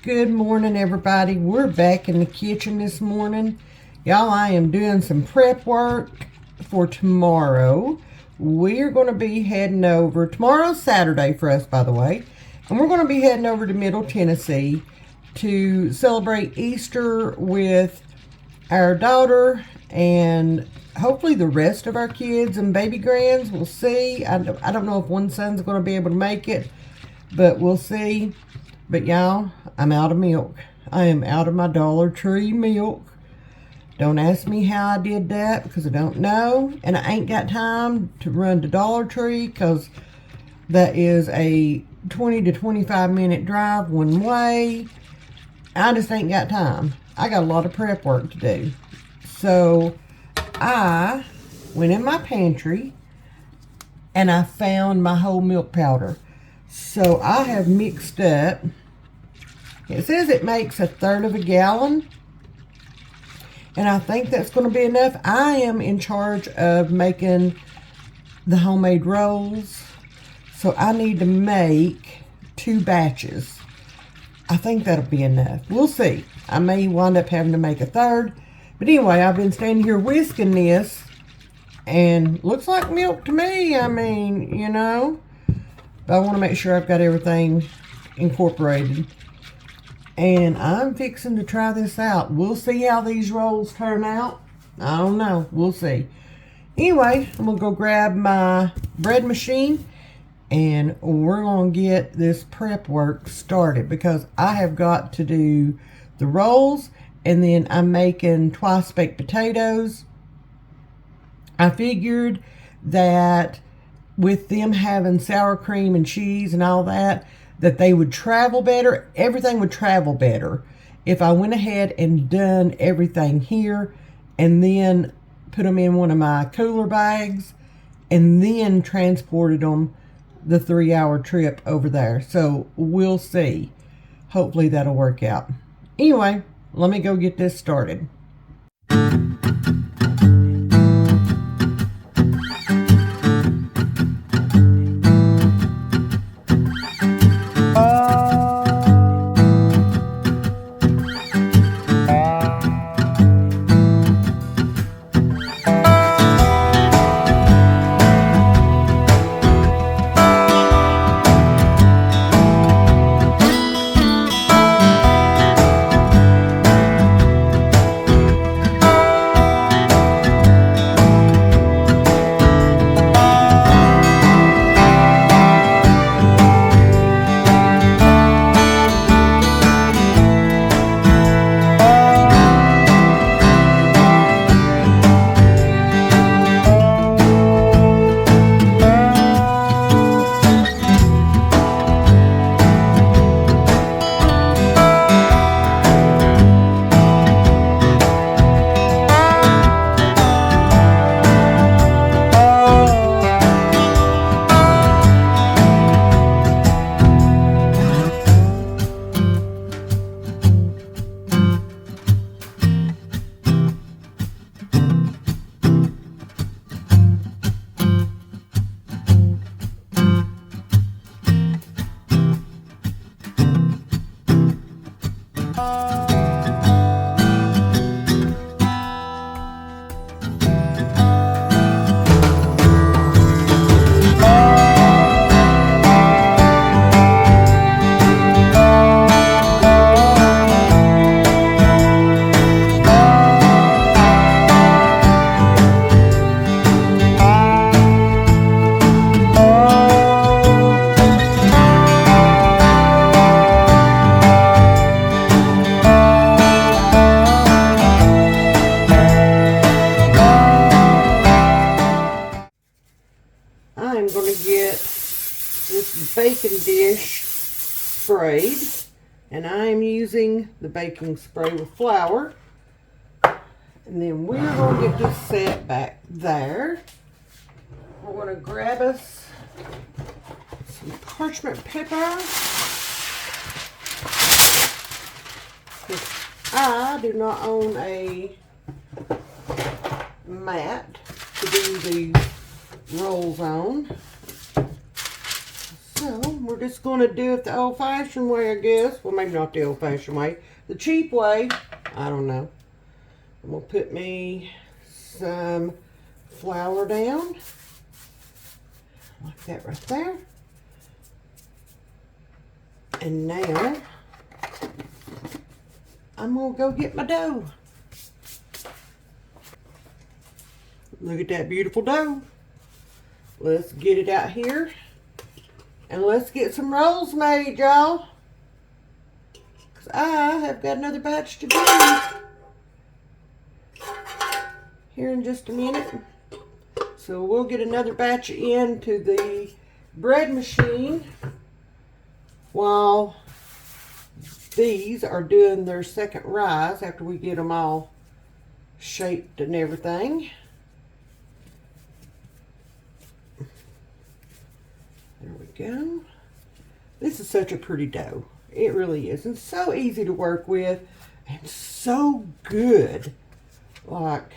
Good morning, everybody. We're back in the kitchen this morning. Y'all, I am doing some prep work for tomorrow. We're going to be heading over. Tomorrow's Saturday for us, by the way. And we're going to be heading over to Middle Tennessee to celebrate Easter with our daughter and hopefully the rest of our kids and baby grands. We'll see. I don't know if one son's going to be able to make it, but we'll see. But y'all, I'm out of milk. I am out of my Dollar Tree milk. Don't ask me how I did that because I don't know. And I ain't got time to run to Dollar Tree because that is a 20 to 25 minute drive one way. I just ain't got time. I got a lot of prep work to do. So I went in my pantry and I found my whole milk powder. So I have mixed up, it says it makes 1/3 of a gallon, and I think that's going to be enough. I am in charge of making the homemade rolls, so I need to make 2 batches. I think that'll be enough. We'll see. I may wind up having to make 1/3, but anyway, I've been standing here whisking this, and looks like milk to me. I mean, you know. But I want to make sure I've got everything incorporated. And I'm fixing to try this out. We'll see how these rolls turn out. I don't know. We'll see. Anyway, I'm going to go grab my bread machine. And we're going to get this prep work started. Because I have got to do the rolls. And then I'm making twice baked potatoes. I figured that with them having sour cream and cheese and all that they would travel better. Everything would travel better if I went ahead and done everything here and then put them in one of my cooler bags and then transported them the 3-hour trip over there. So we'll see. Hopefully that'll work out. Anyway, let me go get this started. I'm going to get this baking dish sprayed, and I am using the baking spray with flour. And then we're going to get this set back there. We're going to grab us some parchment paper. I do not own a mat to do these rolls on. So So, we're just going to do it the old-fashioned way, I guess. Well, maybe not the old-fashioned way. The cheap way. I don't know. I'm going to put me some flour down. Like that right there. And now, I'm going to go get my dough. Look at that beautiful dough. Let's get it out here. And let's get some rolls made, y'all. Because I have got another batch to do here in just a minute. So we'll get another batch into the bread machine while these are doing their second rise after we get them all shaped and everything. There we go. This is such a pretty dough. It really is. And so easy to work with and so good. Like,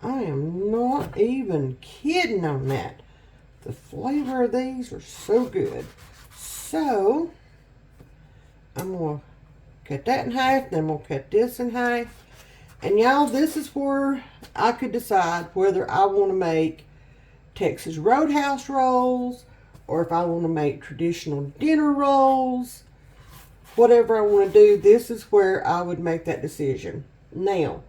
I am not even kidding on that. The flavor of these are so good. So, I'm going to cut that in half. Then we'll cut this in half. And y'all, this is where I could decide whether I want to make Texas Roadhouse rolls, or if I want to make traditional dinner rolls, whatever I want to do, this is where I would make that decision. Now,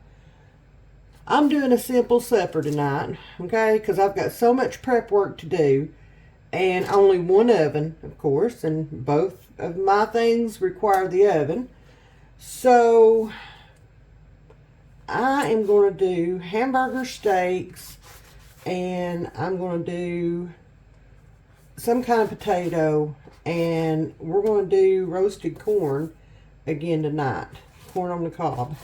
I'm doing a simple supper tonight, okay, because I've got so much prep work to do, and only one oven, of course, and both of my things require the oven. So, I am going to do hamburger steaks, and I'm going to do some kind of potato, and we're going to do roasted corn again tonight. Corn on the cob.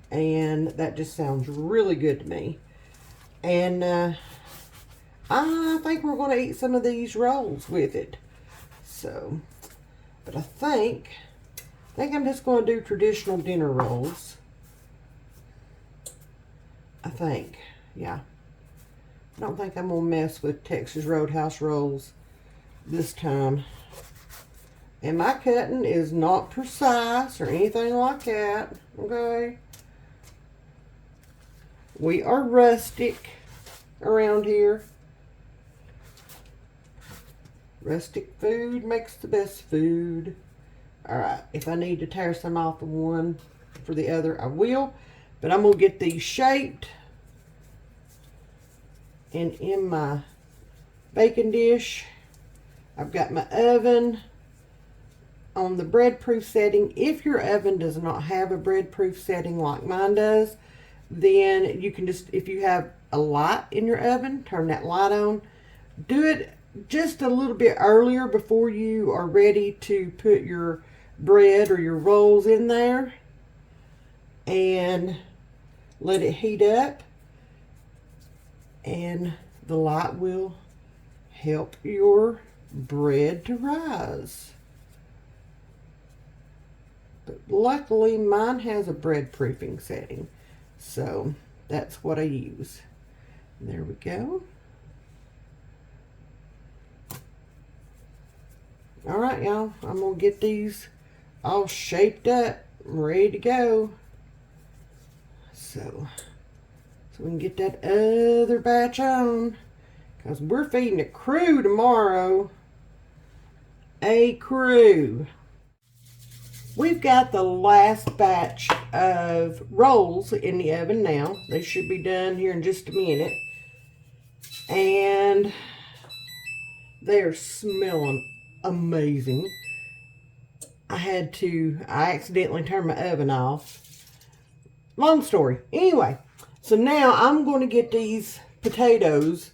And that just sounds really good to me. And I think we're going to eat some of these rolls with it. So, but I think I'm just going to do traditional dinner rolls. I think, yeah. I don't think I'm going to mess with Texas Roadhouse rolls this time. And my cutting is not precise or anything like that, okay? We are rustic around here. Rustic food makes the best food. Alright, if I need to tear some off the one for the other, I will. But I'm going to get these shaped. And in my baking dish, I've got my oven on the bread proof setting. If your oven does not have a bread proof setting like mine does, then you can just, if you have a light in your oven, turn that light on. Do it just a little bit earlier before you are ready to put your bread or your rolls in there. And let it heat up. And the light will help your bread to rise. But luckily mine has a bread proofing setting, so that's what I use. There we go. Alright, y'all, I'm gonna get these all shaped up, ready to go. So we can get that other batch on, because we're feeding a crew tomorrow. A crew. We've got the last batch of rolls in the oven now. They should be done here in just a minute. And they're smelling amazing. I accidentally turned my oven off. Long story. Anyway. So now I'm going to get these potatoes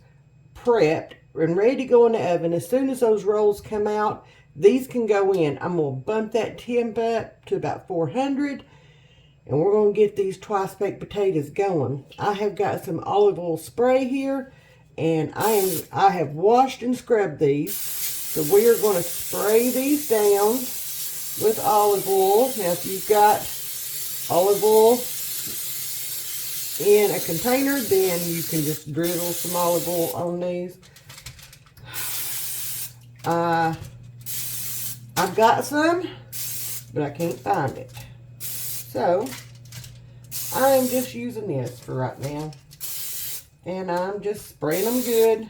prepped and ready to go in the oven. As soon as those rolls come out, these can go in. I'm going to bump that temp up to about 400. And we're going to get these twice baked potatoes going. I have got some olive oil spray here. And I have washed and scrubbed these. So we are going to spray these down with olive oil. Now if you've got olive oil in a container, then you can just drizzle some olive oil on these. I've got some, but I can't find it. So, I'm just using this for right now. And I'm just spraying them good,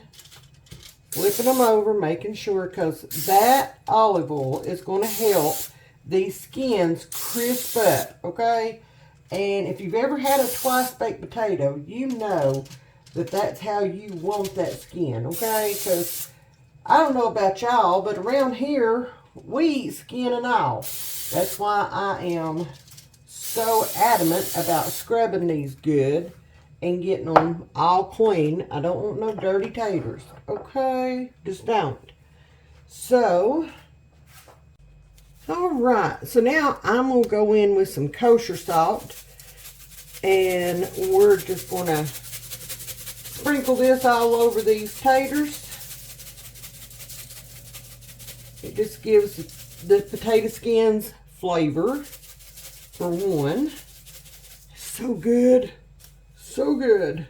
flipping them over, making sure, because that olive oil is going to help these skins crisp up, okay? And if you've ever had a twice baked potato, you know that that's how you want that skin, okay? Because I don't know about y'all, but around here, we eat skin and all. That's why I am so adamant about scrubbing these good and getting them all clean. I don't want no dirty taters, okay? Just don't. So, all right. So now I'm going to go in with some kosher salt. And we're just going to sprinkle this all over these taters. It just gives the potato skins flavor, for one. So good. So good.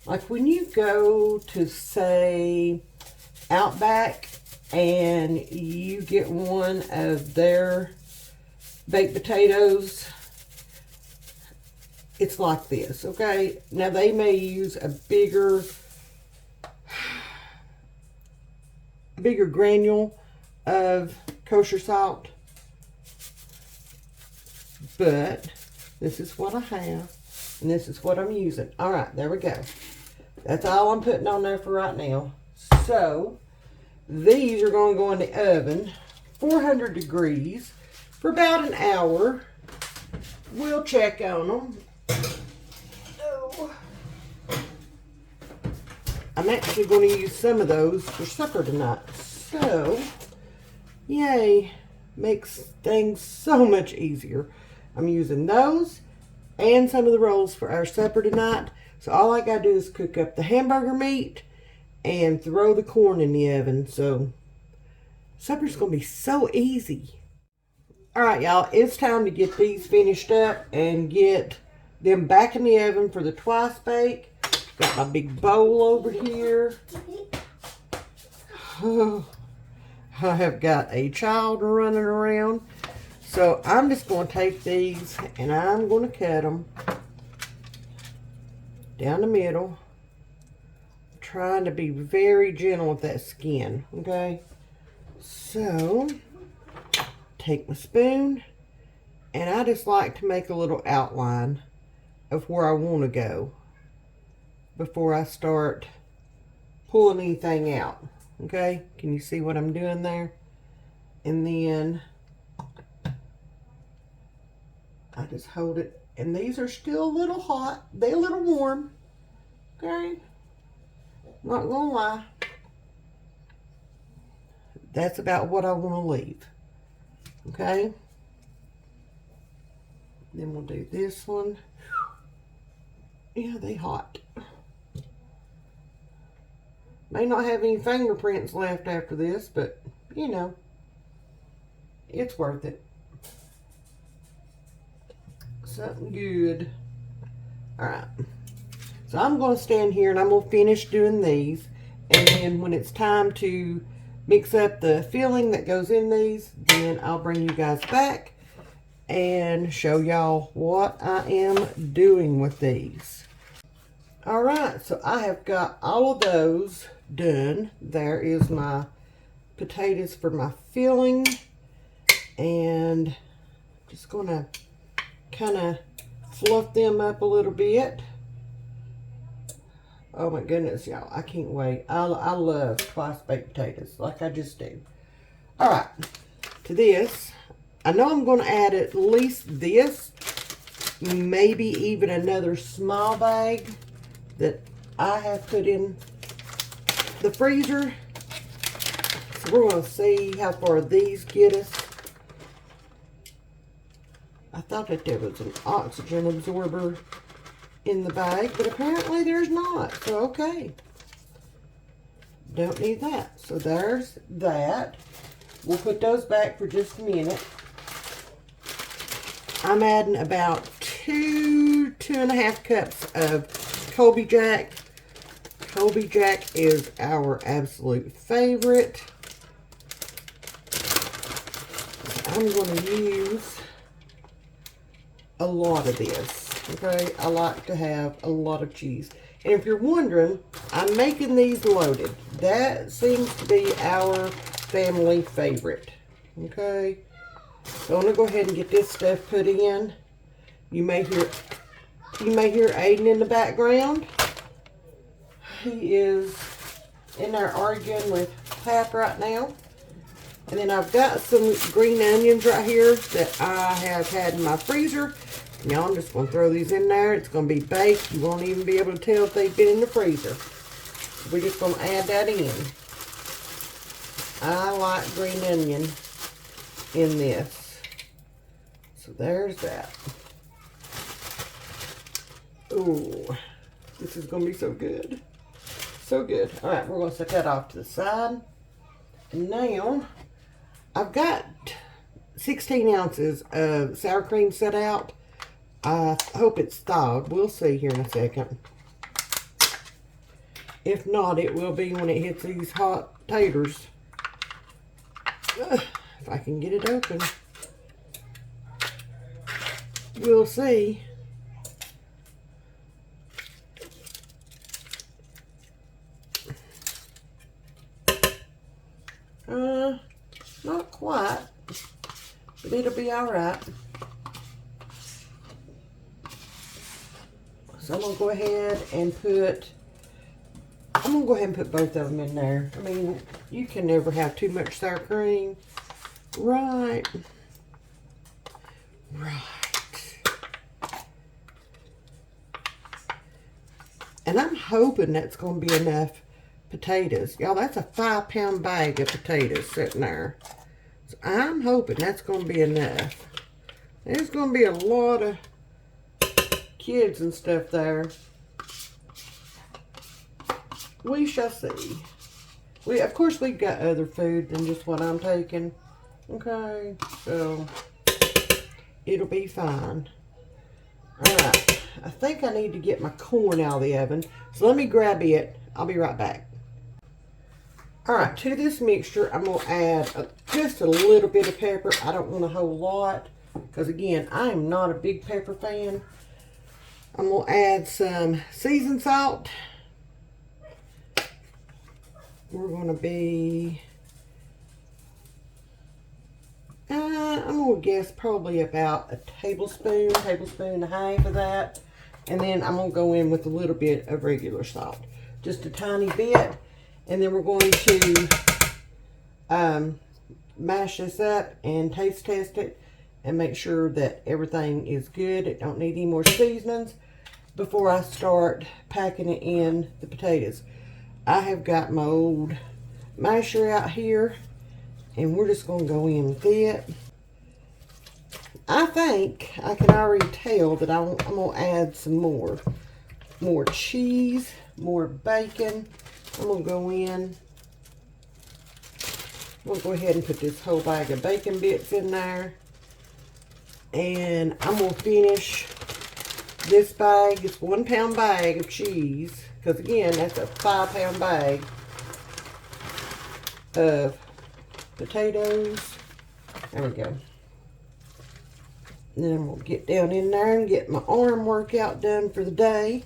Like when you go to, say, Outback and you get one of their baked potatoes, it's like this, okay? Now they may use a bigger granule of kosher salt, but this is what I have, and this is what I'm using. All right, there we go. That's all I'm putting on there for right now. So these are going to go in the oven, 400 degrees, for about an hour. We'll check on them. I'm actually going to use some of those for supper tonight. So, yay, makes things so much easier. I'm using those and some of the rolls for our supper tonight. So all I got to do is cook up the hamburger meat and throw the corn in the oven. So, supper's going to be so easy. All right, y'all, it's time to get these finished up and get them back in the oven for the twice bake. Got my big bowl over here. Oh, I have got a child running around. So I'm just going to take these and I'm going to cut them down the middle. Trying to be very gentle with that skin, okay? So, take my spoon and I just like to make a little outline of where I want to go before I start pulling anything out. Okay, can you see what I'm doing there? And then I just hold it, and these are still a little hot. They're a little warm. Okay, not gonna lie. That's about what I want to leave. Okay, then we'll do this one. Yeah, they hot. May not have any fingerprints left after this, but, you know, it's worth it. Something good. Alright. So I'm going to stand here and I'm going to finish doing these. And then when it's time to mix up the filling that goes in these, then I'll bring you guys back and show y'all what I am doing with these. Alright, so I have got all of those done. There is my potatoes for my filling, and just gonna kind of fluff them up a little bit. Oh my goodness, y'all, I can't wait. I love twice baked potatoes like I just do. Alright, to this, I know I'm going to add at least this, maybe even another small bag that I have put in the freezer. So we're going to see how far these get us. I thought that there was an oxygen absorber in the bag, but apparently there's not. So, okay. Don't need that. So there's that. We'll put those back for just a minute. I'm adding about 2.5 cups of Colby Jack. Colby Jack is our absolute favorite. I'm going to use a lot of this. Okay, I like to have a lot of cheese. And if you're wondering, I'm making these loaded. That seems to be our family favorite. Okay, so I'm gonna go ahead and get this stuff put in. You may hear Aiden in the background. He is in there arguing with Pap right now. And then I've got some green onions right here that I have had in my freezer. Now I'm just going to throw these in there. It's going to be baked. You won't even be able to tell if they've been in the freezer. We're just going to add that in. I like green onion in this. So there's that. Ooh, this is going to be so good. So good. All right, we're going to set that off to the side. And now, I've got 16 ounces of sour cream set out. I hope it's thawed. We'll see here in a second. If not, it will be when it hits these hot taters. If I can get it open. We'll see. Not quite, but it'll be all right. So I'm gonna go ahead and put both of them in there. I mean, you can never have too much sour cream. Right. And I'm hoping that's gonna be enough potatoes. Y'all, that's a 5-pound bag of potatoes sitting there. So I'm hoping that's going to be enough. There's going to be a lot of kids and stuff there. We shall see. Of course, we've got other food than just what I'm taking. Okay, so it'll be fine. Alright, I think I need to get my corn out of the oven. So let me grab it. I'll be right back. Alright, to this mixture, I'm going to add just a little bit of pepper. I don't want a whole lot, because again, I am not a big pepper fan. I'm going to add some seasoned salt. We're going to be, I'm going to guess probably about a tablespoon and a half of that. And then I'm going to go in with a little bit of regular salt. Just a tiny bit. And then we're going to mash this up and taste test it and make sure that everything is good. It don't need any more seasonings before I start packing it in the potatoes. I have got my old masher out here and we're just going to go in with it. I think I can already tell that I'm going to add some more cheese, more bacon. I'm going to go in. We'll go ahead and put this whole bag of bacon bits in there. And I'm going to finish this bag. It's 1 pound bag of cheese. Because again, that's a 5-pound bag of potatoes. There we go. And then I'm going to get down in there and get my arm workout done for the day.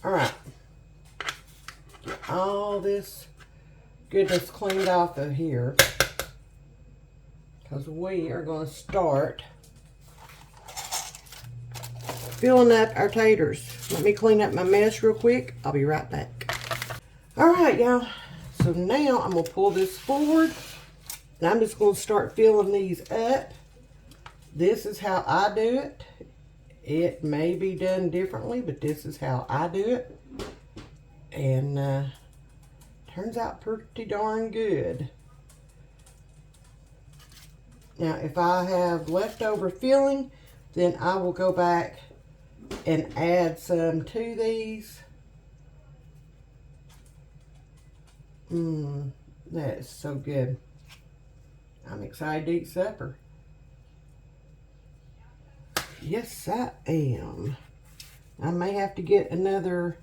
Alright, get all this goodness cleaned off of here, because we are going to start filling up our taters. Let me clean up my mess real quick. I'll be right back. Alright, y'all, so now I'm going to pull this forward, and I'm just going to start filling these up. This is how I do it. It may be done differently, but this is how I do it. And turns out pretty darn good. Now, if I have leftover filling, then I will go back and add some to these. That is so good. I'm excited to eat supper. Yes, I am. I may have to get another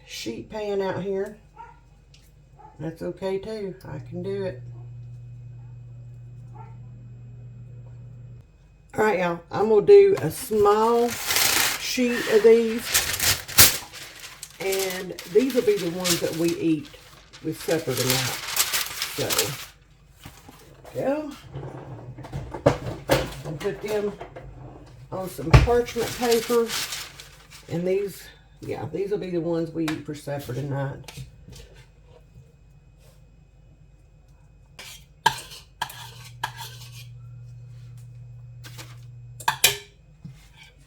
sheet pan out here. That's okay too. I can do it. All right, y'all. I'm going to do a small sheet of these. And these will be the ones that we eat with supper tonight. So, go. And put them on some parchment paper. And these, yeah, these will be the ones we eat for supper tonight.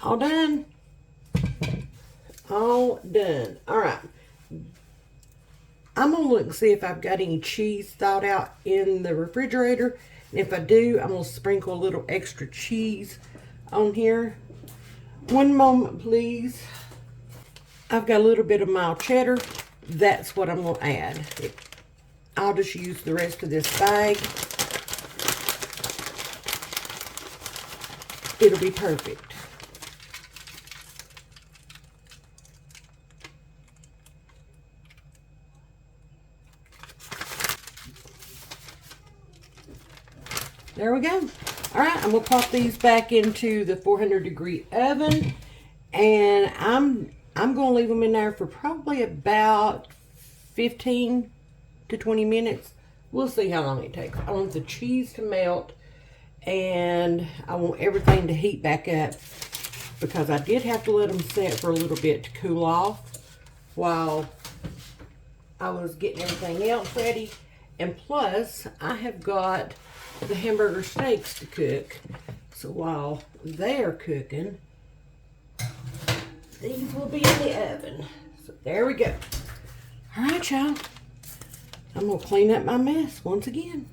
All done. All done. All right. I'm going to look and see if I've got any cheese thawed out in the refrigerator. And if I do, I'm going to sprinkle a little extra cheese on here. One moment, please. I've got a little bit of mild cheddar. That's what I'm going to add. I'll just use the rest of this bag. It'll be perfect. There we go. All right, I'm gonna pop these back into the 400-degree oven, and I'm gonna leave them in there for probably about 15 to 20 minutes. We'll see how long it takes. I want the cheese to melt, and I want everything to heat back up because I did have to let them set for a little bit to cool off while I was getting everything else ready. And plus, I have got the hamburger steaks to cook. So while they're cooking, these will be in the oven. So there we go. All right, y'all. I'm going to clean up my mess once again.